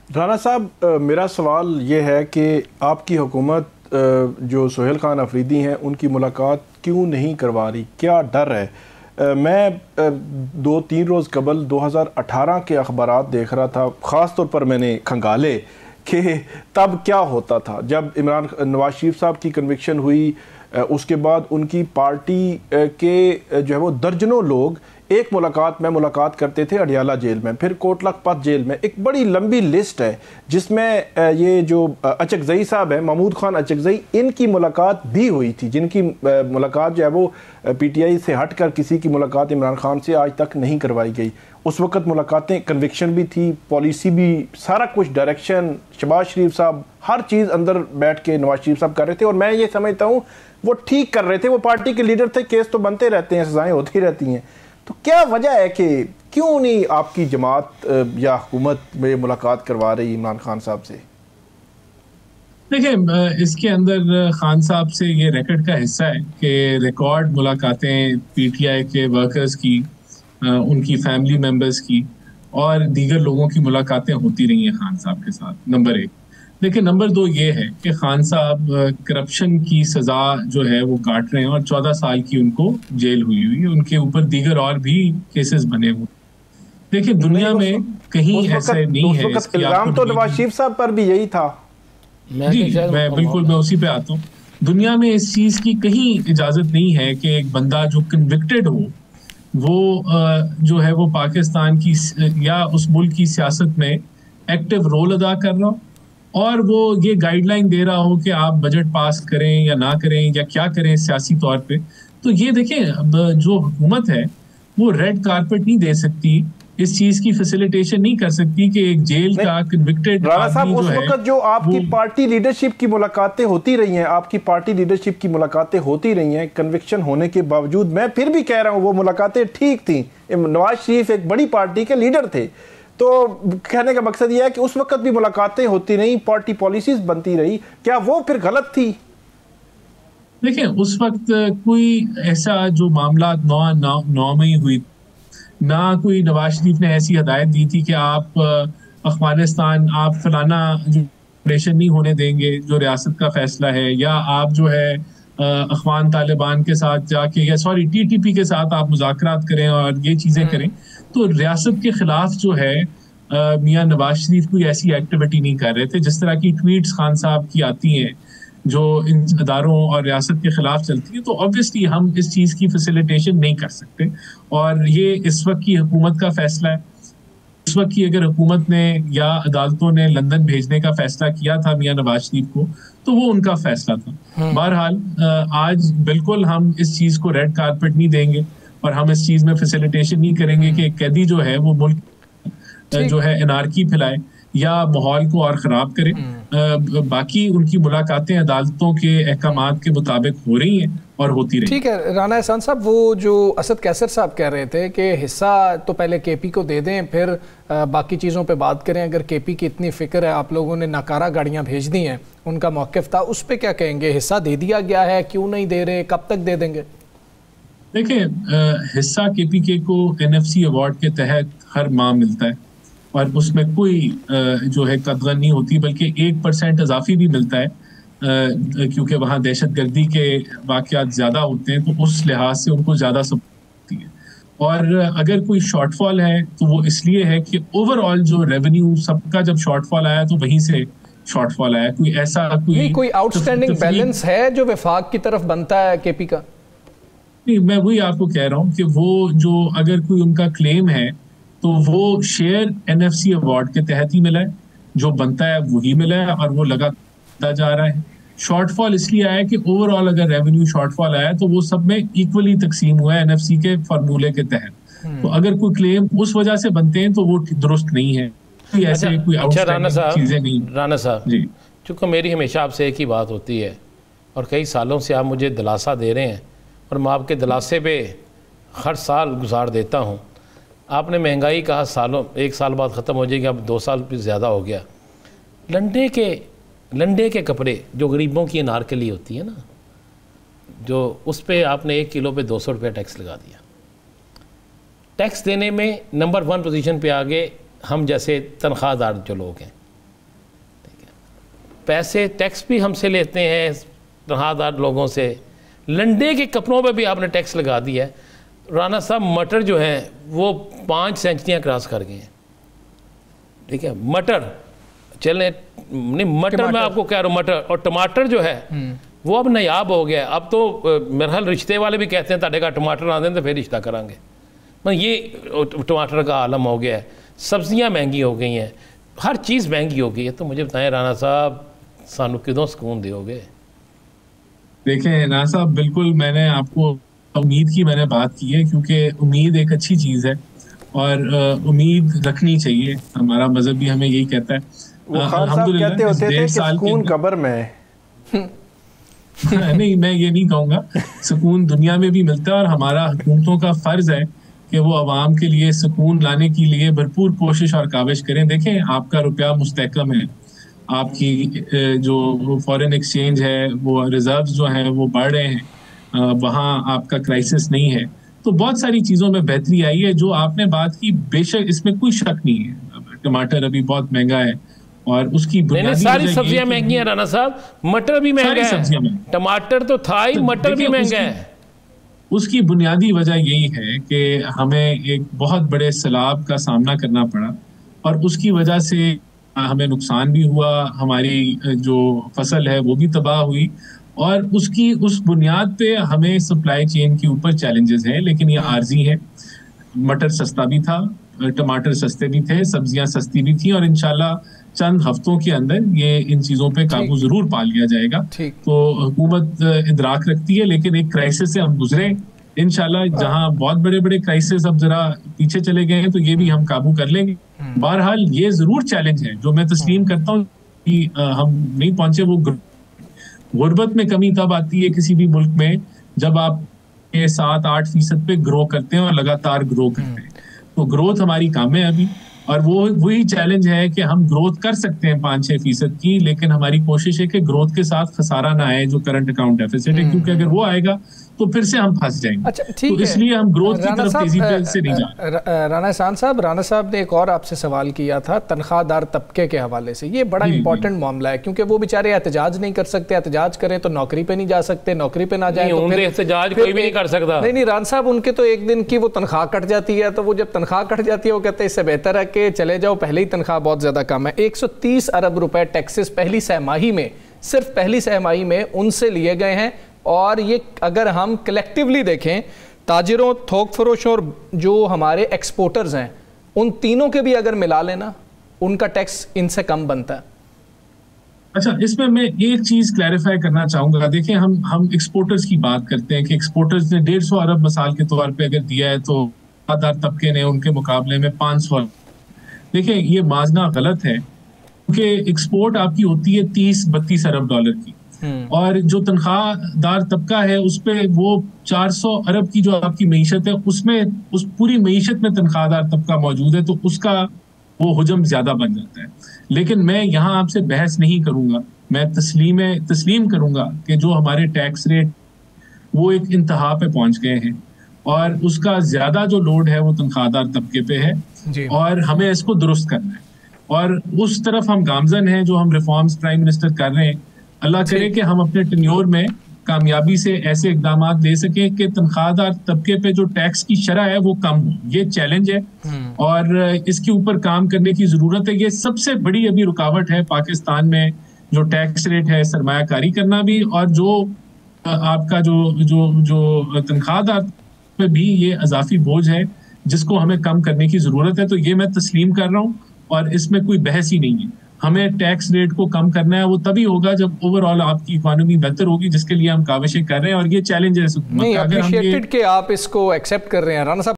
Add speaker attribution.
Speaker 1: राना साहब, मेरा सवाल ये है कि आपकी हुकूमत जो सुहेल खान अफरीदी हैं उनकी मुलाकात क्यों नहीं करवा रही? क्या डर है? मैं 2-3 रोज़ कबल 2018 के अखबारात देख रहा था, ख़ास तौर पर मैंने खंगाले कि तब क्या होता था जब नवाज शरीफ साहब की कन्विक्शन हुई। उसके बाद उनकी पार्टी के जो है वो दर्जनों लोग एक मुलाकात करते थे अडियाला जेल में, फिर कोट लखपत जेल में। एक बड़ी लंबी लिस्ट है जिसमें ये जो अचकजई साहब हैं, महमूद खान अचकजई, इनकी मुलाकात भी हुई थी, जिनकी मुलाकात जो है वो पीटीआई से हटकर किसी की मुलाकात इमरान खान से आज तक नहीं करवाई गई। उस वक़्त मुलाकातें, कन्विक्शन भी थी, पॉलिसी भी, सारा कुछ, डायरेक्शन, शहबाज शरीफ साहब हर चीज़ अंदर बैठ के नवाज शरीफ साहब कर रहे थे। और मैं ये समझता हूँ वो ठीक कर रहे थे, वो पार्टी के लीडर थे। केस तो बनते रहते हैं, सजाएं होती रहती हैं। तो क्या वजह है कि क्यों नहीं आपकी जमात या हुकूमत में मुलाकात करवा रही इमरान खान साहब से?
Speaker 2: देखिए, इसके अंदर खान साहब से ये रिकॉर्ड का हिस्सा है कि रिकॉर्ड मुलाकातें पीटीआई के वर्कर्स की, उनकी फैमिली मेंबर्स की और दीगर लोगों की मुलाकातें होती रही हैं खान साहब के साथ, नंबर 1। देखिए, नंबर 2 ये है कि खान साहब करप्शन की सजा जो है वो काट रहे हैं और 14 साल की उनको जेल हुई है। उनके ऊपर दीगर और भी केसेस बने हुए। देखिए, दुनिया में कहीं ऐसे नहीं है।
Speaker 1: इल्जाम तो नवाज शरीफ साहब पर भी यही था।
Speaker 2: जी, मैं उसी पे आता हूँ। दुनिया में इस चीज की कहीं इजाजत नहीं है कि एक बंदा जो कन्विक्टेड हो वो जो है वो पाकिस्तान की या उस मुल्क की सियासत में एक्टिव रोल अदा कर रहा हो और वो ये गाइडलाइन दे रहा हो कि आप बजट पास करें या ना करें या क्या करें सियासी तौर पे। तो ये देखें, अब जो हुकूमत है वो रेड कारपेट नहीं दे सकती, इस चीज की फैसिलिटेशन नहीं कर सकती कि एक जेल का कन्विक्टेड
Speaker 1: राना साहब, उस
Speaker 2: जो
Speaker 1: वक्त जो आपकी पार्टी लीडरशिप की मुलाकातें होती रही हैं, आपकी पार्टी लीडरशिप की मुलाकातें होती रही हैं, कन्विक्शन होने के बावजूद, मैं फिर भी कह रहा हूं वो मुलाकातें ठीक थी। नवाज शरीफ एक बड़ी पार्टी के लीडर थे। तो कहने का मकसद यह है कि उस वक्त भी मुलाकातें होती रही, पार्टी पॉलिसीज बनती रही, क्या वो फिर गलत थी?
Speaker 2: देखिए, उस वक्त कोई ऐसा जो मामला 9 में ही हुई ना, कोई नवाज शरीफ ने ऐसी हदायत दी थी कि आप अफगानिस्तान, आप फलाना जो ऑपरेशन नहीं होने देंगे जो रियासत का फैसला है, या आप जो है अफगान तालिबान के साथ जाके या टीटीपी के साथ आप मुज़ाकरात करें और ये चीज़ें करें। तो रियासत के खिलाफ जो है मियाँ नवाज शरीफ कोई ऐसी एक्टिविटी नहीं कर रहे थे। जिस तरह की ट्वीट्स खान साहब की आती हैं जो इन अदारों और रियासत के खिलाफ चलती है, तो ऑब्वियसली हम इस चीज़ की फैसिलिटेशन नहीं कर सकते। और ये इस वक्त की हुकूमत का फैसला है। इस वक्त की अगर हुकूमत ने या अदालतों ने लंदन भेजने का फैसला किया था मियाँ नवाज शरीफ को, तो वो उनका फैसला था। बहरहाल आज बिल्कुल हम इस चीज़ को रेड कारपेट नहीं देंगे और हम इस चीज़ में फैसिलिटेशन नहीं करेंगे कि कैदी जो है वो मुल्क जो है एनार्की फैलाए या माहौल को और ख़राब करे। बाकी उनकी मुलाकातें अदालतों के अहकामात के मुताबिक हो रही हैं और होती रही।
Speaker 3: ठीक है राना एहसान साहब, वो जो असद कैसर साहब कह रहे थे कि हिस्सा तो पहले केपी को दे दें, फिर बाकी चीज़ों पे बात करें। अगर केपी की इतनी फ़िक्र है, आप लोगों ने नाकारा गाड़ियाँ भेज दी हैं, उनका मौक़िफ़ था, उस पर क्या कहेंगे? हिस्सा दे दिया गया है, क्यों नहीं दे रहे, कब तक दे देंगे?
Speaker 2: देखिए, हिस्सा केपीके को एनएफसी अवार्ड के तहत हर माह मिलता है और उसमें कोई जो है कदगन नहीं होती, बल्कि 1% इजाफी भी मिलता है, क्योंकि वहाँ दहशतगर्दी के वाक़यात ज़्यादा होते हैं, तो उस लिहाज से उनको ज़्यादा सपोर्ट होती है। और अगर कोई शॉर्टफॉल है तो वो इसलिए है कि ओवरऑल जो रेवेन्यू सबका जब शॉर्टफॉल आया तो वहीं से शॉर्टफॉल आया। कोई ऐसा
Speaker 3: कोई आउटस्टैंडिंग बैलेंस है जो विफाक की तरफ बनता है केपी का?
Speaker 2: नहीं, मैं वही आपको कह रहा हूँ कि वो जो अगर कोई उनका क्लेम है तो वो शेयर एनएफसी अवार्ड के तहत ही मिला है, जो बनता है वही मिला है और वो लगातार जा रहा है। शॉर्टफॉल इसलिए आया कि ओवरऑल अगर रेवेन्यू शॉर्टफॉल आया तो वो सब में इक्वली तकसीम हुआ है एनएफसी के फार्मूले के तहत। तो अगर कोई क्लेम उस वजह से बनते हैं तो वो दुरुस्त नहीं है। ऐसे कोई चीजें नहीं।
Speaker 4: राना साहब जी, चूँकि मेरी हमेशा आपसे एक ही बात होती है और कई सालों से आप मुझे दिलासा दे रहे हैं और मैं आपके दिलासे पे हर साल गुजार देता हूँ। आपने महंगाई कहा सालों, 1 साल बाद ख़त्म हो जाएगी, अब 2 साल भी ज़्यादा हो गया। लंडे के कपड़े जो गरीबों की अनारकली होती है ना, जो उस पर आपने 1 किलो पे 200 रुपये टैक्स लगा दिया। टैक्स देने में नंबर 1 पोजीशन पे आगे हम जैसे तनख्वाहदार जो लोग हैं, पैसे टैक्स भी हमसे लेते हैं तनख्वाहदार लोगों से, लंडे के कपड़ों पे भी आपने टैक्स लगा दिया है। राना साहब मटर जो है वो 5 सेंचुरियाँ क्रॉस कर गए हैं, ठीक है। मटर चलें नहीं, मटर मैं आपको कह रहा हूँ, मटर और टमाटर जो है वो अब नायाब हो गया है। अब तो मेरे ख्याल रिश्ते वाले भी कहते हैं ताड़े का टमाटर आ दें तो फिर रिश्ता करांगे, मतलब ये टमाटर का आलम हो गया है। सब्जियां महंगी हो गई हैं, हर चीज़ महंगी हो गई है। तो मुझे बताएं राना साहब, सानू किदों सुकून दोगे?
Speaker 2: देखें राना साहब, बिल्कुल मैंने आपको उम्मीद की मैंने बात की है, क्योंकि उम्मीद एक अच्छी चीज़ है और उम्मीद रखनी चाहिए। हमारा मजहब भी हमें यही कहता है।
Speaker 1: वो खान साहब कहते होते थे कि सुकून कब्र में है।
Speaker 2: नहीं, मैं ये नहीं कहूँगा, सुकून दुनिया में भी मिलता है और हमारा हुकूमतों का फर्ज है कि वो आवाम के लिए सुकून लाने के लिए भरपूर कोशिश और काविश करें। देखें, आपका रुपया मुस्तहकम है, आपकी जो फॉरेन एक्सचेंज है, वो रिजर्व्स जो हैं वो बढ़ रहे हैं, वहाँ आपका क्राइसिस नहीं है। तो बहुत सारी चीज़ों में बेहतरी आई है। जो आपने बात की, बेशक इसमें कोई शक नहीं है, टमाटर अभी बहुत महंगा है और उसकी बुनियादी
Speaker 4: सारी सब्जियां महंगी हैं राना साहब, मटर भी महंगा है, टमाटर तो था ही, मटर भी महंगा है।
Speaker 2: उसकी बुनियादी वजह यही है कि हमें एक बहुत बड़े सैलाब का सामना करना पड़ा और उसकी वजह से हमें नुकसान भी हुआ, हमारी जो फसल है वो भी तबाह हुई और उस बुनियाद पे हमें सप्लाई चेन के ऊपर चैलेंजेस हैं। लेकिन ये आर्जी है। मटर सस्ता भी था, टमाटर सस्ते भी थे, सब्जियां सस्ती भी थी और इंशाल्लाह चंद हफ्तों के अंदर ये इन चीज़ों पे काबू जरूर पा लिया जाएगा। तो हुकूमत इदराक रखती है, लेकिन एक क्राइसिस से हम गुजरे इंशाल्लाह। जहां बहुत बड़े बड़े क्राइसिस अब जरा पीछे चले गए हैं तो ये भी हम काबू कर लेंगे। बहरहाल ये जरूर चैलेंज है जो मैं तस्लीम करता हूँ कि हम नहीं पहुंचे। वो गुर्बत में कमी तब आती है किसी भी मुल्क में जब आप 7-8% पे ग्रो करते हैं और लगातार ग्रो करते हैं। तो ग्रोथ हमारी कम है अभी और वही चैलेंज है कि हम ग्रोथ कर सकते हैं 5-6% की, लेकिन हमारी कोशिश है कि ग्रोथ के साथ खसारा ना आए जो करंट अकाउंट डेफिसिट है, क्योंकि अगर वो आएगा तो फिर से हम फंस जाएंगे।
Speaker 3: अच्छा, ठीक
Speaker 2: तो इसलिए हम ग्रोथ की तरफ तेजी से नहीं जा रहे।
Speaker 3: राना एहसान साहब, राना साहब ने एक और आपसे सवाल किया था तनख्वाहदार तबके के हवाले से। ये बड़ा इंपॉर्टेंट मामला है क्योंकि वो बेचारे एहतजाज नहीं कर सकते, एहतजाज करें तो नौकरी पे नहीं जा सकते, नौकरी पे ना जाए तो फिर
Speaker 4: एहतजाज कोई भी नहीं कर सकता।
Speaker 3: नहीं, राना साहब, उनके तो एक दिन की वो तनख्वाह कट जाती है, तो वो जब तनख्वाह कट जाती है वो कहते हैं इससे बेहतर है कि चले जाओ, पहले ही तनख्वाह बहुत ज्यादा कम है। 130 अरब रुपए टैक्सेस पहली सहमाही में, सिर्फ पहली सहमाही में उनसे लिए गए हैं। और ये अगर हम कलेक्टिवली देखें, ताजिरों, थोक फरोशों और जो हमारे एक्सपोर्टर्स हैं, उन तीनों के भी अगर मिला लेना, उनका टैक्स इनसे कम बनता है।
Speaker 2: अच्छा, इसमें मैं एक चीज क्लैरिफाई करना चाहूंगा। देखिए, हम एक्सपोर्टर्स की बात करते हैं कि एक्सपोर्टर्स ने 150 अरब मिसाल के तौर पे अगर दिया है तो आधार तबके ने उनके मुकाबले में 500 अरब। देखिए, ये माजना गलत है क्योंकि एक्सपोर्ट आपकी होती है 30-32 अरब डॉलर की और जो तनख्वाहदार तबका है उस पे वो 400 अरब की जो आपकी मईशत है उसमें, उस पूरी मईशत में तनख्वाहदार तबका मौजूद है, तो उसका वो हुजम ज्यादा बन जाता है। लेकिन मैं यहाँ आपसे बहस नहीं करूंगा, मैं तस्लीम करूंगा कि जो हमारे टैक्स रेट वो एक इंतहा पे पहुंच गए हैं और उसका ज्यादा जो लोड है वो तनख्वाहदार तबके पे है और हमें इसको दुरुस्त करना है और उस तरफ हम गामजन हैं जो हम रिफॉर्म्स प्राइम मिनिस्टर कर रहे हैं। अल्लाह करे कि हम अपने टेन्योर में कामयाबी से ऐसे इकदाम ले सके कि तनख्वाहदार तबके पे जो टैक्स की शरह है वो कम हो। ये चैलेंज है और इसके ऊपर काम करने की जरूरत है। ये सबसे बड़ी अभी रुकावट है पाकिस्तान में, जो टैक्स रेट है, सरमायाकारी करना भी और जो आपका जो तनख्वाहदार पे भी ये अजाफी बोझ है जिसको हमें कम करने की जरूरत है। तो ये मैं तस्लीम कर रहा हूँ और इसमें कोई बहस ही नहीं है। हमें टैक्स रेट को कम करना है, वो तभी होगा जब ओवरऑल आपकी इकोनॉमी बेहतर होगी, जिसके लिए हम काविशें कर रहे हैं और ये चैलेंज है।
Speaker 3: नहीं, अप्रिशिएटेड कि आप इसको एक्सेप्ट कर रहे हैं राना साहब।